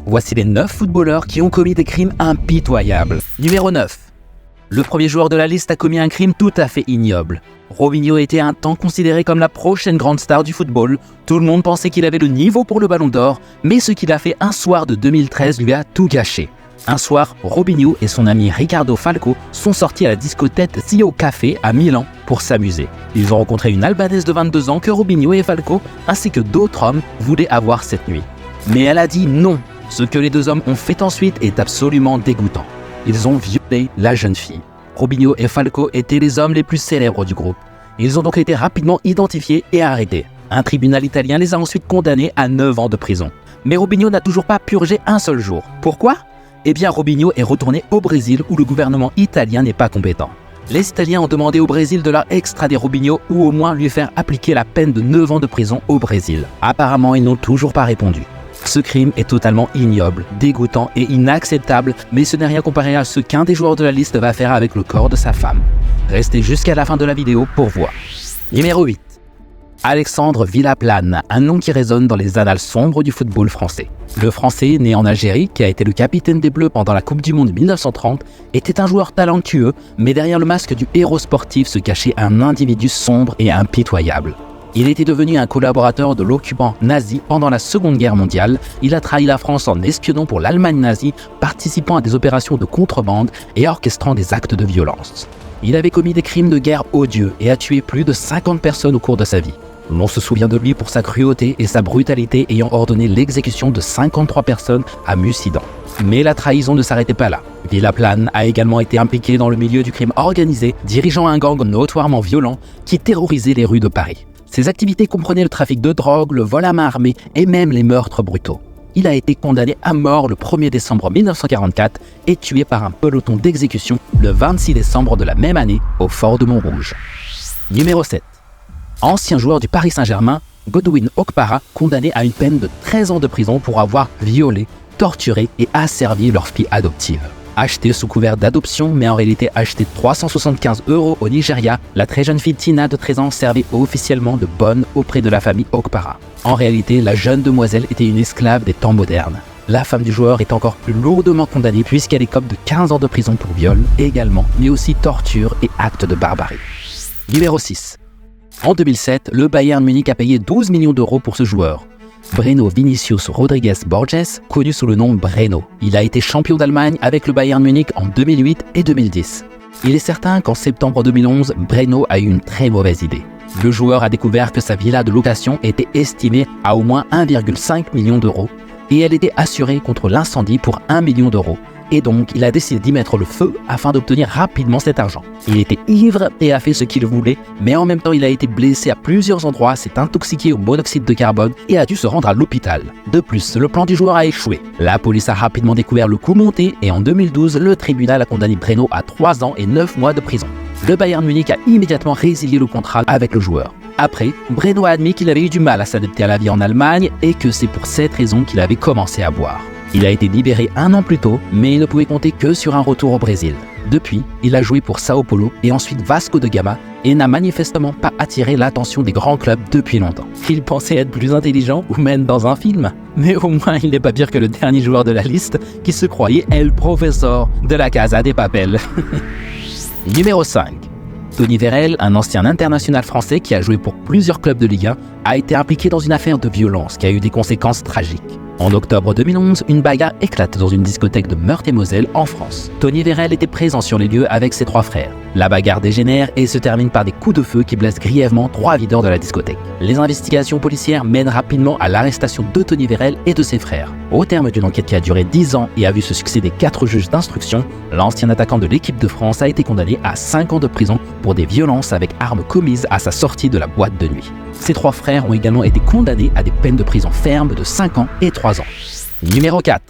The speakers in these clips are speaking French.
Voici les 9 footballeurs qui ont commis des crimes impitoyables. Numéro 9. Le premier joueur de la liste a commis un crime tout à fait ignoble. Robinho était un temps considéré comme la prochaine grande star du football. Tout le monde pensait qu'il avait le niveau pour le Ballon d'Or, mais ce qu'il a fait un soir de 2013 lui a tout gâché. Un soir, Robinho et son ami Ricardo Falco sont sortis à la discothèque Zio Café à Milan pour s'amuser. Ils ont rencontré une Albanaise de 22 ans que Robinho et Falco, ainsi que d'autres hommes, voulaient avoir cette nuit. Mais elle a dit non. Ce que les deux hommes ont fait ensuite est absolument dégoûtant. Ils ont violé la jeune fille. Robinho et Falco étaient les hommes les plus célèbres du groupe. Ils ont donc été rapidement identifiés et arrêtés. Un tribunal italien les a ensuite condamnés à 9 ans de prison. Mais Robinho n'a toujours pas purgé un seul jour. Pourquoi ? Eh bien, Robinho est retourné au Brésil où le gouvernement italien n'est pas compétent. Les Italiens ont demandé au Brésil de leur extrader Robinho ou au moins lui faire appliquer la peine de 9 ans de prison au Brésil. Apparemment, ils n'ont toujours pas répondu. Ce crime est totalement ignoble, dégoûtant et inacceptable, mais ce n'est rien comparé à ce qu'un des joueurs de la liste va faire avec le corps de sa femme. Restez jusqu'à la fin de la vidéo pour voir. Numéro 8. Alexandre Villaplane, un nom qui résonne dans les annales sombres du football français. Le Français, né en Algérie, qui a été le capitaine des Bleus pendant la Coupe du Monde 1930, était un joueur talentueux, mais derrière le masque du héros sportif se cachait un individu sombre et impitoyable. Il était devenu un collaborateur de l'occupant nazi pendant la Seconde Guerre mondiale. Il a trahi la France en espionnant pour l'Allemagne nazie, participant à des opérations de contrebande et orchestrant des actes de violence. Il avait commis des crimes de guerre odieux et a tué plus de 50 personnes au cours de sa vie. On se souvient de lui pour sa cruauté et sa brutalité ayant ordonné l'exécution de 53 personnes à Mussidan. Mais la trahison ne s'arrêtait pas là. Villaplane a également été impliqué dans le milieu du crime organisé, dirigeant un gang notoirement violent qui terrorisait les rues de Paris. Ses activités comprenaient le trafic de drogue, le vol à main armée et même les meurtres brutaux. Il a été condamné à mort le 1er décembre 1944 et tué par un peloton d'exécution le 26 décembre de la même année au fort de Montrouge. Numéro 7. Ancien joueur du Paris Saint-Germain, Godwin Okpara, condamné à une peine de 13 ans de prison pour avoir violé, torturé et asservi leur fille adoptive. Achetée sous couvert d'adoption, mais en réalité achetée 375 € au Nigeria, la très jeune fille Tina de 13 ans servait officiellement de bonne auprès de la famille Okpara. En réalité, la jeune demoiselle était une esclave des temps modernes. La femme du joueur est encore plus lourdement condamnée puisqu'elle écope de 15 ans de prison pour viol également, mais aussi torture et actes de barbarie. Numéro 6. En 2007, le Bayern Munich a payé 12 millions d'euros pour ce joueur. Breno Vinicius Rodriguez Borges, connu sous le nom Breno. Il a été champion d'Allemagne avec le Bayern Munich en 2008 et 2010. Il est certain qu'en septembre 2011, Breno a eu une très mauvaise idée. Le joueur a découvert que sa villa de location était estimée à au moins 1,5 million d'euros et elle était assurée contre l'incendie pour 1 million d'euros. Et donc, il a décidé d'y mettre le feu afin d'obtenir rapidement cet argent. Il était ivre et a fait ce qu'il voulait, mais en même temps, il a été blessé à plusieurs endroits, s'est intoxiqué au monoxyde de carbone et a dû se rendre à l'hôpital. De plus, le plan du joueur a échoué. La police a rapidement découvert le coup monté et en 2012, le tribunal a condamné Breno à 3 ans et 9 mois de prison. Le Bayern Munich a immédiatement résilié le contrat avec le joueur. Après, Breno a admis qu'il avait eu du mal à s'adapter à la vie en Allemagne et que c'est pour cette raison qu'il avait commencé à boire. Il a été libéré 1 an plus tôt, mais il ne pouvait compter que sur un retour au Brésil. Depuis, il a joué pour Sao Paulo et ensuite Vasco de Gama et n'a manifestement pas attiré l'attention des grands clubs depuis longtemps. Il pensait être plus intelligent ou même dans un film, mais au moins il n'est pas pire que le dernier joueur de la liste qui se croyait El Professor de la Casa de Papel. Numéro 5. Tony Vérel, un ancien international français qui a joué pour plusieurs clubs de Ligue 1, a été impliqué dans une affaire de violence qui a eu des conséquences tragiques. En octobre 2011, une bagarre éclate dans une discothèque de Meurthe-et-Moselle en France. Tony Vérel était présent sur les lieux avec ses 3 frères. La bagarre dégénère et se termine par des coups de feu qui blessent grièvement 3 videurs de la discothèque. Les investigations policières mènent rapidement à l'arrestation de Tony Vérel et de ses frères. Au terme d'une enquête qui a duré 10 ans et a vu se succéder 4 juges d'instruction, l'ancien attaquant de l'équipe de France a été condamné à 5 ans de prison pour des violences avec armes commises à sa sortie de la boîte de nuit. Ses 3 frères ont également été condamnés à des peines de prison ferme de 5 ans et 3 ans. Numéro 4.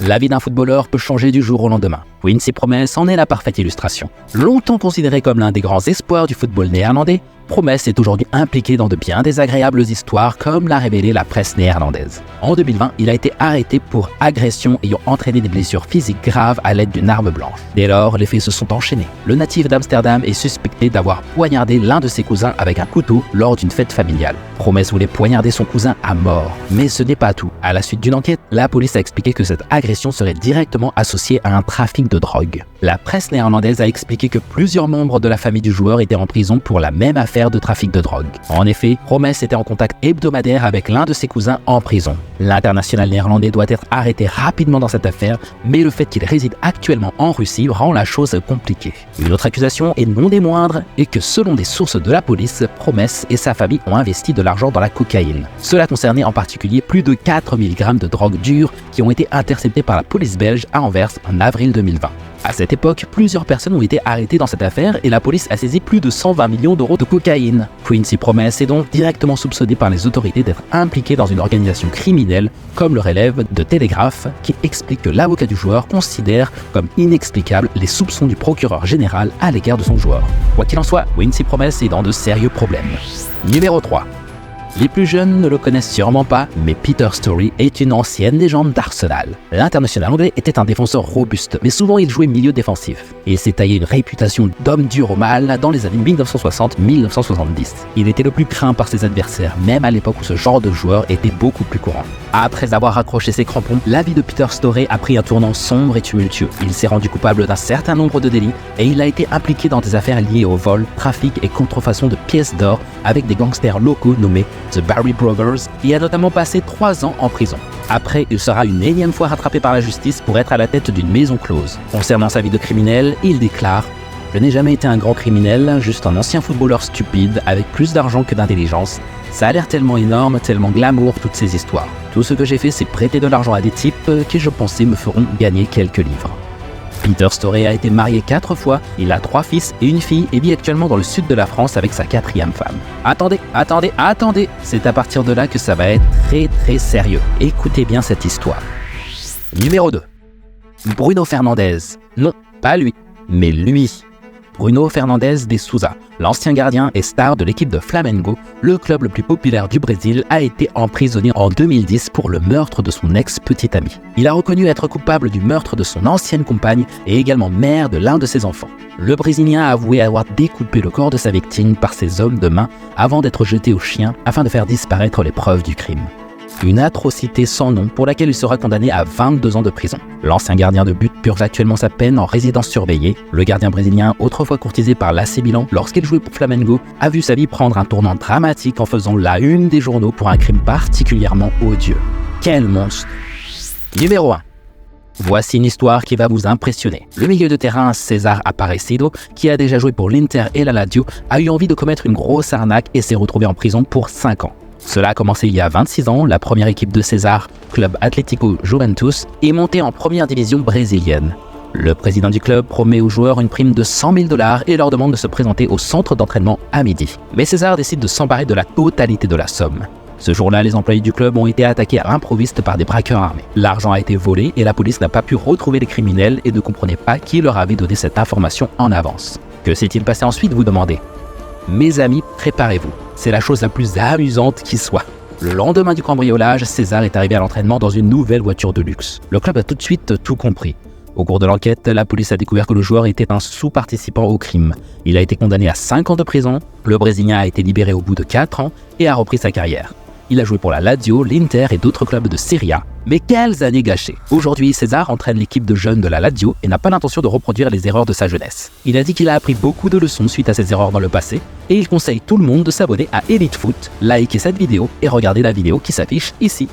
La vie d'un footballeur peut changer du jour au lendemain. Quincy Promes en est la parfaite illustration. Longtemps considéré comme l'un des grands espoirs du football néerlandais, Promesse est aujourd'hui impliqué dans de bien désagréables histoires comme l'a révélé la presse néerlandaise. En 2020, il a été arrêté pour agression ayant entraîné des blessures physiques graves à l'aide d'une arme blanche. Dès lors, les faits se sont enchaînés. Le natif d'Amsterdam est suspecté d'avoir poignardé l'un de ses cousins avec un couteau lors d'une fête familiale. Promesse voulait poignarder son cousin à mort. Mais ce n'est pas tout. À la suite d'une enquête, la police a expliqué que cette agression serait directement associée à un trafic de drogue. La presse néerlandaise a expliqué que plusieurs membres de la famille du joueur étaient en prison pour la même affaire de trafic de drogue. En effet, Promesse était en contact hebdomadaire avec l'un de ses cousins en prison. L'international néerlandais doit être arrêté rapidement dans cette affaire, mais le fait qu'il réside actuellement en Russie rend la chose compliquée. Une autre accusation, et non des moindres, est que selon des sources de la police, Promesse et sa famille ont investi de l'argent dans la cocaïne. Cela concernait en particulier plus de 4000 grammes de drogue dure qui ont été interceptés par la police belge à Anvers en avril 2020. À cette époque, plusieurs personnes ont été arrêtées dans cette affaire et la police a saisi plus de 120 millions d'euros de cocaïne. Quincy Promes est donc directement soupçonné par les autorités d'être impliqué dans une organisation criminelle, comme le relève de Telegraph, qui explique que l'avocat du joueur considère comme inexplicables les soupçons du procureur général à l'égard de son joueur. Quoi qu'il en soit, Quincy Promes est dans de sérieux problèmes. Numéro 3. Les plus jeunes ne le connaissent sûrement pas, mais Peter Storey est une ancienne légende d'Arsenal. L'international anglais était un défenseur robuste, mais souvent il jouait milieu défensif. Il s'est taillé une réputation d'homme dur au mal dans les années 1960-1970. Il était le plus craint par ses adversaires, même à l'époque où ce genre de joueur était beaucoup plus courant. Après avoir raccroché ses crampons, la vie de Peter Storey a pris un tournant sombre et tumultueux. Il s'est rendu coupable d'un certain nombre de délits et il a été impliqué dans des affaires liées au vol, trafic et contrefaçon de pièces d'or avec des gangsters locaux nommés The Barry Brothers, et a notamment passé 3 ans en prison. Après, il sera une énième fois rattrapé par la justice pour être à la tête d'une maison close. Concernant sa vie de criminel, il déclare « Je n'ai jamais été un grand criminel, juste un ancien footballeur stupide avec plus d'argent que d'intelligence. Ça a l'air tellement énorme, tellement glamour toutes ces histoires. Tout ce que j'ai fait, c'est prêter de l'argent à des types qui, je pensais, me feront gagner quelques livres. » Peter Storey a été marié 4 fois, il a 3 fils et une fille et vit actuellement dans le sud de la France avec sa 4e femme. Attendez, c'est à partir de là que ça va être très sérieux. Écoutez bien cette histoire. Numéro 2. Bruno Fernandes. Non, pas lui, mais lui. Bruno Fernandes de Souza, l'ancien gardien et star de l'équipe de Flamengo, le club le plus populaire du Brésil, a été emprisonné en 2010 pour le meurtre de son ex-petite amie. Il a reconnu être coupable du meurtre de son ancienne compagne et également mère de l'un de ses enfants. Le Brésilien a avoué avoir découpé le corps de sa victime par ses hommes de main avant d'être jeté aux chiens afin de faire disparaître les preuves du crime. Une atrocité sans nom pour laquelle il sera condamné à 22 ans de prison. L'ancien gardien de but purge actuellement sa peine en résidence surveillée. Le gardien brésilien, autrefois courtisé par l'AC Milan lorsqu'il jouait pour Flamengo, a vu sa vie prendre un tournant dramatique en faisant la une des journaux pour un crime particulièrement odieux. Quel monstre! Numéro 1. Voici une histoire qui va vous impressionner. Le milieu de terrain César Aparecido, qui a déjà joué pour l'Inter et la Lazio, a eu envie de commettre une grosse arnaque et s'est retrouvé en prison pour 5 ans. Cela a commencé il y a 26 ans, la première équipe de César, Club Atlético Juventus, est montée en première division brésilienne. Le président du club promet aux joueurs une prime de 100 000 $ et leur demande de se présenter au centre d'entraînement à midi. Mais César décide de s'emparer de la totalité de la somme. Ce jour-là, les employés du club ont été attaqués à l'improviste par des braqueurs armés. L'argent a été volé et la police n'a pas pu retrouver les criminels et ne comprenait pas qui leur avait donné cette information en avance. Que s'est-il passé ensuite, vous demandez ? Mes amis, préparez-vous. C'est la chose la plus amusante qui soit. Le lendemain du cambriolage, César est arrivé à l'entraînement dans une nouvelle voiture de luxe. Le club a tout de suite tout compris. Au cours de l'enquête, la police a découvert que le joueur était un sous-participant au crime. Il a été condamné à 5 ans de prison, le Brésilien a été libéré au bout de 4 ans et a repris sa carrière. Il a joué pour la Lazio, l'Inter et d'autres clubs de Serie A. Mais quelles années gâchées! Aujourd'hui, César entraîne l'équipe de jeunes de la Lazio et n'a pas l'intention de reproduire les erreurs de sa jeunesse. Il a dit qu'il a appris beaucoup de leçons suite à ses erreurs dans le passé et il conseille tout le monde de s'abonner à Elite Foot, liker cette vidéo et regarder la vidéo qui s'affiche ici.